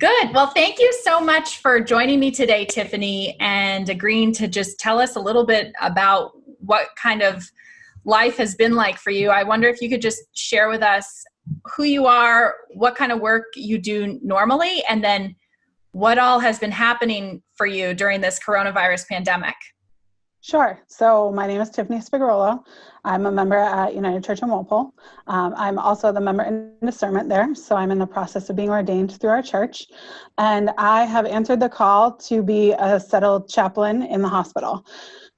Good. Well, thank you so much for joining me today, Tiffany, and agreeing to just tell us a little bit about what kind of life has been like for you. I wonder if you could just share with us who you are, what kind of work you do normally, and then what all has been happening for you during this coronavirus pandemic. Sure. So my name is Tiffany Spigarolo. I'm a member at United Church in Walpole. I'm also the member in discernment there. So I'm in the process of being ordained through our church. And I have answered the call to be a settled chaplain in the hospital.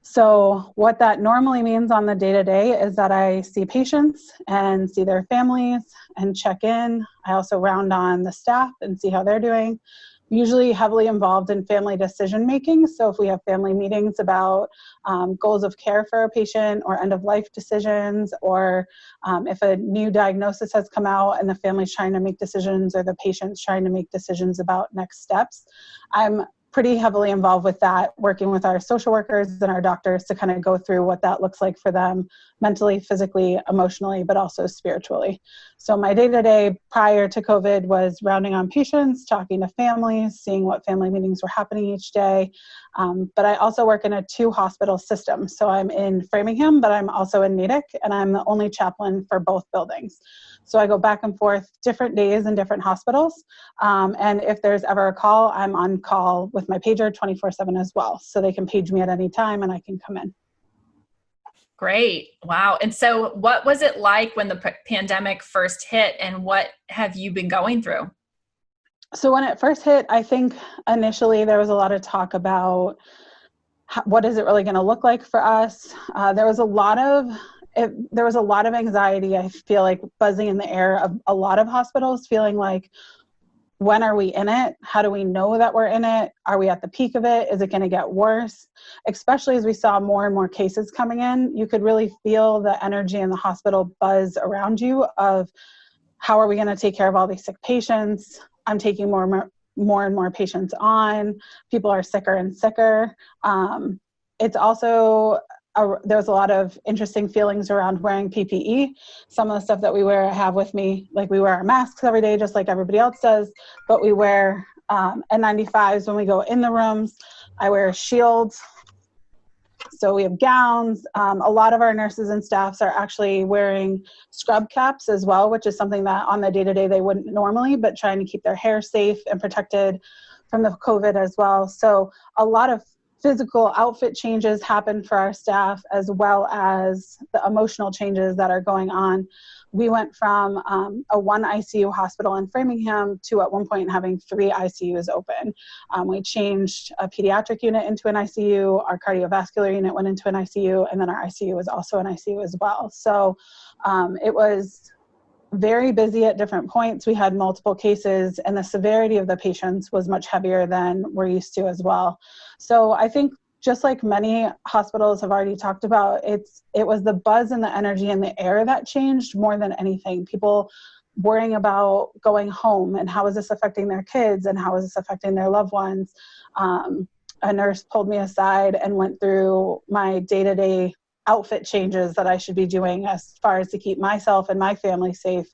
So what that normally means on the day-to-day is that I see patients and see their families and check in. I also round on the staff and see how they're doing. Usually heavily involved in family decision making. So if we have family meetings about goals of care for a patient or end of life decisions, or if a new diagnosis has come out and the family's trying to make decisions or the patient's trying to make decisions about next steps, I'm pretty heavily involved with that, working with our social workers and our doctors to kind of go through what that looks like for them mentally, physically, emotionally, but also spiritually. So my day-to-day prior to COVID was rounding on patients, talking to families, seeing what family meetings were happening each day. But I also work in a 2-hospital system. So I'm in Framingham, but I'm also in Natick, and I'm the only chaplain for both buildings. So I go back and forth different days in different hospitals. And if there's ever a call, I'm on call with my pager 24/7 as well. So they can page me at any time and I can come in. Great. Wow. And so what was it like when the pandemic first hit, and what have you been going through? So when it first hit, I think initially there was a lot of talk about what is it really going to look like for us. There was a lot of anxiety, I feel like, buzzing in the air of a lot of hospitals, feeling like, when are we in it? How do we know that we're in it? Are we at the peak of it? Is it going to get worse? Especially as we saw more and more cases coming in, you could really feel the energy in the hospital buzz around you of, how are we going to take care of all these sick patients? I'm taking more and more patients on. People are sicker and sicker. It's also there's a lot of interesting feelings around wearing PPE. Some of the stuff that we wear, I have with me, like we wear our masks every day, just like everybody else does, but we wear N95s when we go in the rooms. I wear shields. So we have gowns. A lot of our nurses and staffs are actually wearing scrub caps as well, which is something that on the day-to-day they wouldn't normally, but trying to keep their hair safe and protected from the COVID as well. So a lot of physical outfit changes happen for our staff, as well as the emotional changes that are going on. We went from a 1 ICU hospital in Framingham to at one point having 3 ICUs open. We changed a pediatric unit into an ICU, our cardiovascular unit went into an ICU, and then our ICU was also an ICU as well. So it was very busy at different points. We had multiple cases, and the severity of the patients was much heavier than we're used to as well. So I think, just like many hospitals have already talked about, it was the buzz and the energy in the air that changed more than anything. People worrying about going home and how is this affecting their kids and how is this affecting their loved ones. A nurse pulled me aside and went through my day-to-day outfit changes that I should be doing as far as to keep myself and my family safe.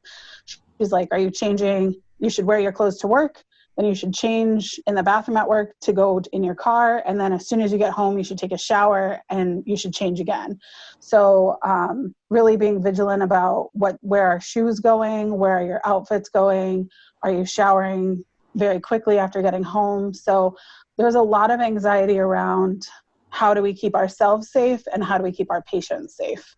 She's like, are you changing? You should wear your clothes to work, then you should change in the bathroom at work to go in your car, and then as soon as you get home, you should take a shower and you should change again. So really being vigilant about where are shoes going, where are your outfits going, are you showering very quickly after getting home? So there's a lot of anxiety around, how do we keep ourselves safe and how do we keep our patients safe?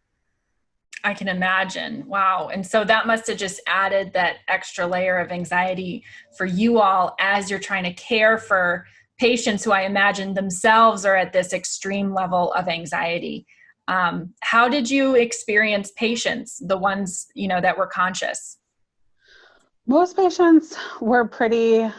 I can imagine. Wow. And so that must have just added that extra layer of anxiety for you all as you're trying to care for patients who I imagine themselves are at this extreme level of anxiety. How did you experience patients, the ones, that were conscious? Most patients were pretty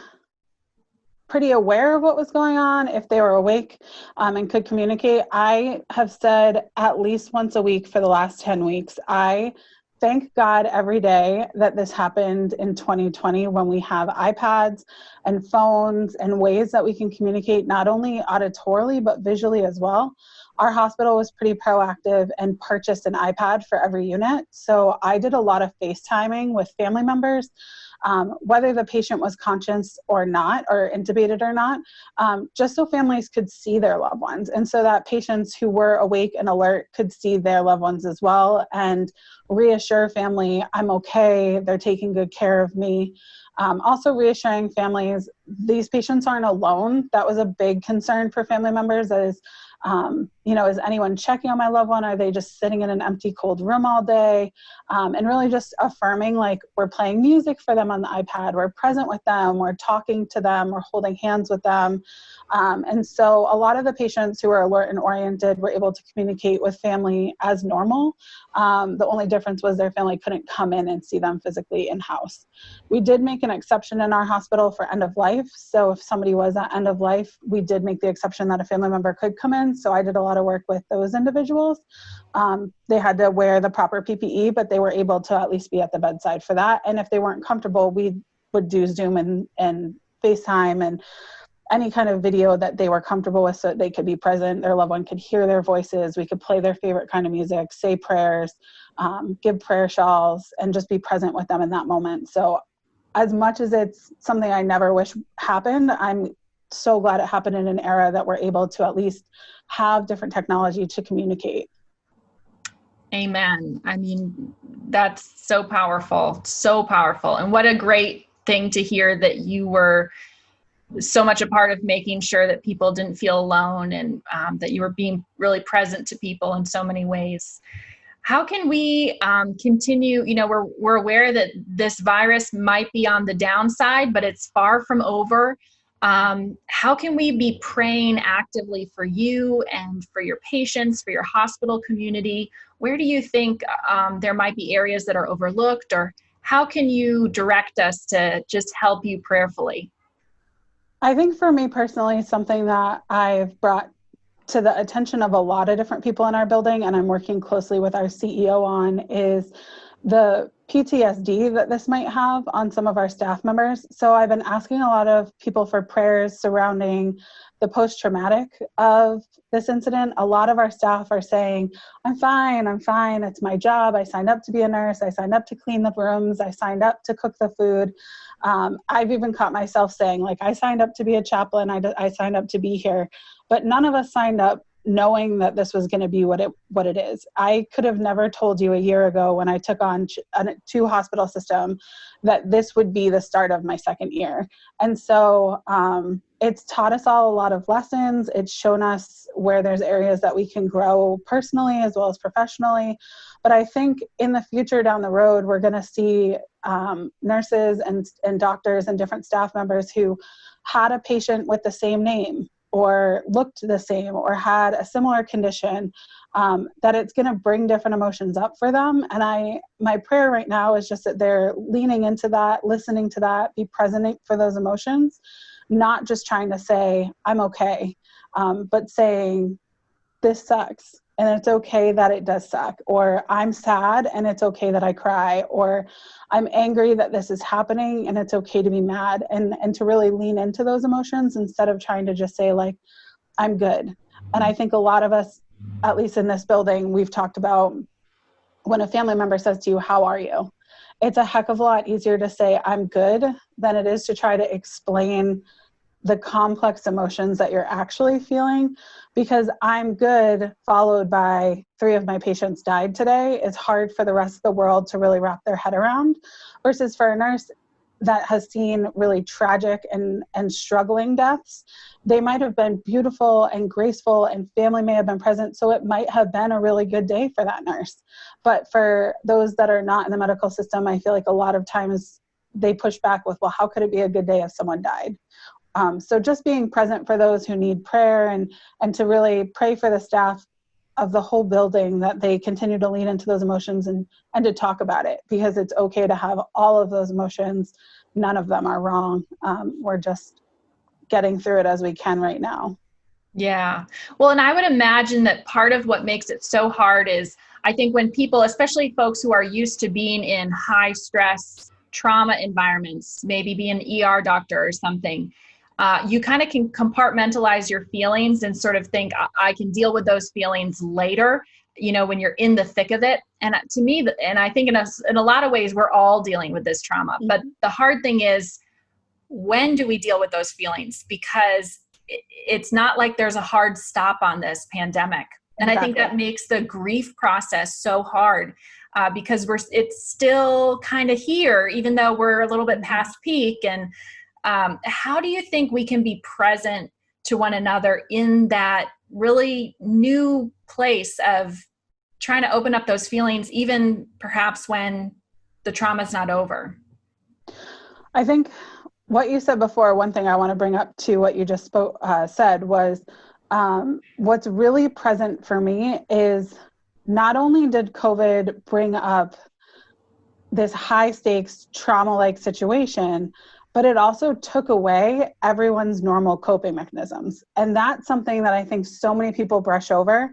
aware of what was going on if they were awake and could communicate. I have said at least once a week for the last 10 weeks, I thank God every day that this happened in 2020, when we have iPads and phones and ways that we can communicate not only auditorily but visually as well. our hospital was pretty proactive and purchased an iPad for every unit. So I did a lot of FaceTiming with family members, whether the patient was conscious or not, or intubated or not, just so families could see their loved ones. And so that patients who were awake and alert could see their loved ones as well and reassure family, I'm okay, they're taking good care of me. Also reassuring families, these patients aren't alone. That was a big concern for family members is, is anyone checking on my loved one? Are they just sitting in an empty, cold room all day? And really just affirming, like, we're playing music for them on the iPad, we're present with them, we're talking to them, we're holding hands with them. And so a lot of the patients who were alert and oriented were able to communicate with family as normal. The only difference was their family couldn't come in and see them physically in-house. We did make an exception in our hospital for end of life. So if somebody was at end of life, we did make the exception that a family member could come in. So I did a lot of work with those individuals. They had to wear the proper PPE, but they were able to at least be at the bedside for that. And if they weren't comfortable, we would do Zoom and FaceTime and any kind of video that they were comfortable with so they could be present, their loved one could hear their voices, we could play their favorite kind of music, say prayers, give prayer shawls, and just be present with them in that moment. So as much as it's something I never wish happened, I'm so glad it happened in an era that we're able to at least have different technology to communicate. Amen. I mean, that's so powerful, so powerful. And what a great thing to hear that you were so much a part of making sure that people didn't feel alone, and that you were being really present to people in so many ways. How can we continue? We're aware that this virus might be on the downside, but it's far from over. How can we be praying actively for you and for your patients, for your hospital community? Where do you think there might be areas that are overlooked, or how can you direct us to just help you prayerfully? I think for me personally, something that I've brought to the attention of a lot of different people in our building, and I'm working closely with our CEO on, is the PTSD that this might have on some of our staff members. So I've been asking a lot of people for prayers surrounding the post-traumatic of this incident. A lot of our staff are saying, I'm fine, it's my job, I signed up to be a nurse, I signed up to clean the rooms, I signed up to cook the food. I've even caught myself saying, like, I signed up to be a chaplain, I signed up to be here, but none of us signed up knowing that this was going to be what it is. I could have never told you a year ago when I took on a 2-hospital system that this would be the start of my second year. And so it's taught us all a lot of lessons. It's shown us where there's areas that we can grow personally as well as professionally. But I think in the future down the road, we're going to see nurses and doctors and different staff members who had a patient with the same name or looked the same or had a similar condition, that it's going to bring different emotions up for them. And my prayer right now is just that they're leaning into that, listening to that, be present for those emotions, not just trying to say, I'm okay, but saying, this sucks. And it's okay that it does suck, or I'm sad and it's okay that I cry, or I'm angry that this is happening and it's okay to be mad, and to really lean into those emotions instead of trying to just say, like, I'm good. And I think a lot of us, at least in this building, we've talked about when a family member says to you, how are you? It's a heck of a lot easier to say I'm good than it is to try to explain the complex emotions that you're actually feeling, because I'm good followed by 3 of my patients died today is hard for the rest of the world to really wrap their head around, versus for a nurse that has seen really tragic and struggling deaths. They might have been beautiful and graceful and family may have been present. So it might have been a really good day for that nurse. But for those that are not in the medical system, I feel like a lot of times they push back with, well, how could it be a good day if someone died? So just being present for those who need prayer, and to really pray for the staff of the whole building that they continue to lean into those emotions and to talk about it, because it's okay to have all of those emotions. None of them are wrong. We're just getting through it as we can right now. Yeah. Well, and I would imagine that part of what makes it so hard is, I think when people, especially folks who are used to being in high stress trauma environments, maybe be an ER doctor or something, you kind of can compartmentalize your feelings and sort of think, I can deal with those feelings later, when you're in the thick of it. And to me, and I think in a lot of ways, we're all dealing with this trauma. But the hard thing is, when do we deal with those feelings? Because it's not like there's a hard stop on this pandemic. And exactly. I think that makes the grief process so hard because it's still kind of here, even though we're a little bit past peak. And how do you think we can be present to one another in that really new place of trying to open up those feelings, even perhaps when the trauma's not over? I think what you said before, one thing I want to bring up to what you just said was what's really present for me is not only did COVID bring up this high stakes trauma-like situation, but it also took away everyone's normal coping mechanisms. And that's something that I think so many people brush over.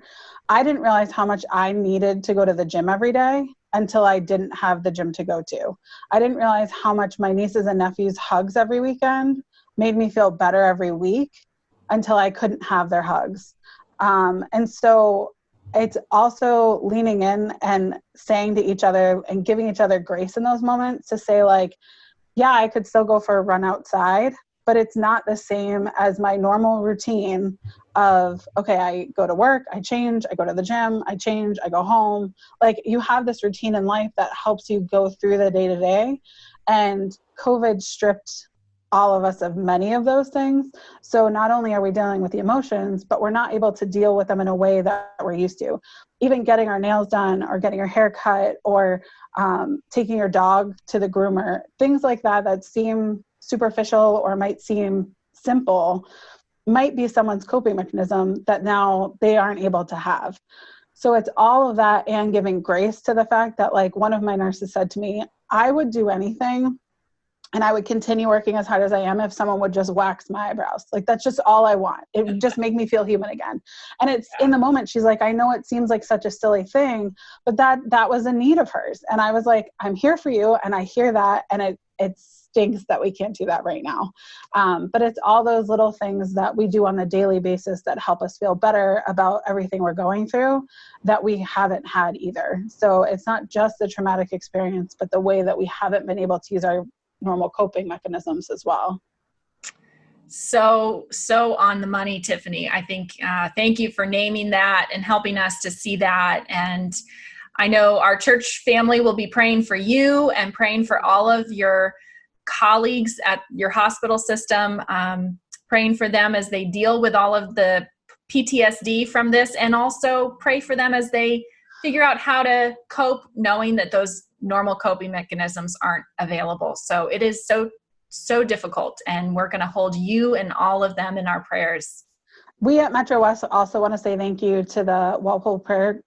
I didn't realize how much I needed to go to the gym every day until I didn't have the gym to go to. I didn't realize how much my nieces and nephews' hugs every weekend made me feel better every week until I couldn't have their hugs. And so it's also leaning in and saying to each other and giving each other grace in those moments to say, like, yeah, I could still go for a run outside, but it's not the same as my normal routine of, okay, I go to work, I change, I go to the gym, I change, I go home. Like, you have this routine in life that helps you go through the day to day. And COVID stripped all of us of many of those things. So not only are we dealing with the emotions, but we're not able to deal with them in a way that we're used to. Even getting our nails done or getting our hair cut or taking your dog to the groomer, things like that seem superficial or might seem simple, might be someone's coping mechanism that now they aren't able to have. So it's all of that and giving grace to the fact that, like, one of my nurses said to me, I would do anything and I would continue working as hard as I am if someone would just wax my eyebrows. Like, that's just all I want. It would just make me feel human again. And it's in the moment, she's like, I know it seems like such a silly thing, but that was a need of hers. And I was like, I'm here for you. And I hear that. And it stinks that we can't do that right now. But it's all those little things that we do on a daily basis that help us feel better about everything we're going through that we haven't had either. So it's not just the traumatic experience, but the way that we haven't been able to use our normal coping mechanisms as well. So on the money, Tiffany. I think, thank you for naming that and helping us to see that. And I know our church family will be praying for you and praying for all of your colleagues at your hospital system, praying for them as they deal with all of the PTSD from this, and also pray for them as they figure out how to cope, knowing that those normal coping mechanisms aren't available. So it is so difficult, and we're going to hold you and all of them in our prayers. We at Metro West also want to say thank you to the Walpole Prayer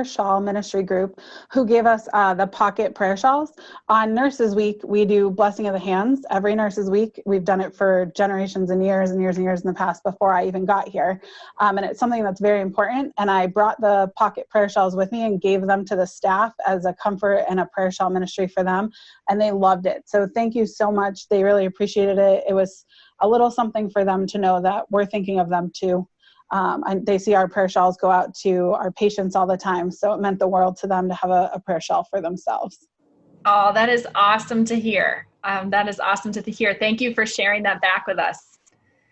Shawl Ministry Group, who gave us the pocket prayer shawls. On Nurses Week, we do Blessing of the Hands every Nurses Week. We've done it for generations and years and years and years in the past before I even got here. And it's something that's very important. And I brought the pocket prayer shawls with me and gave them to the staff as a comfort and a prayer shawl ministry for them. And they loved it. So thank you so much. They really appreciated it. It was a little something for them to know that we're thinking of them too. And they see our prayer shawls go out to our patients all the time. So it meant the world to them to have a prayer shawl for themselves. Oh, that is awesome to hear. That is awesome to hear. Thank you for sharing that back with us.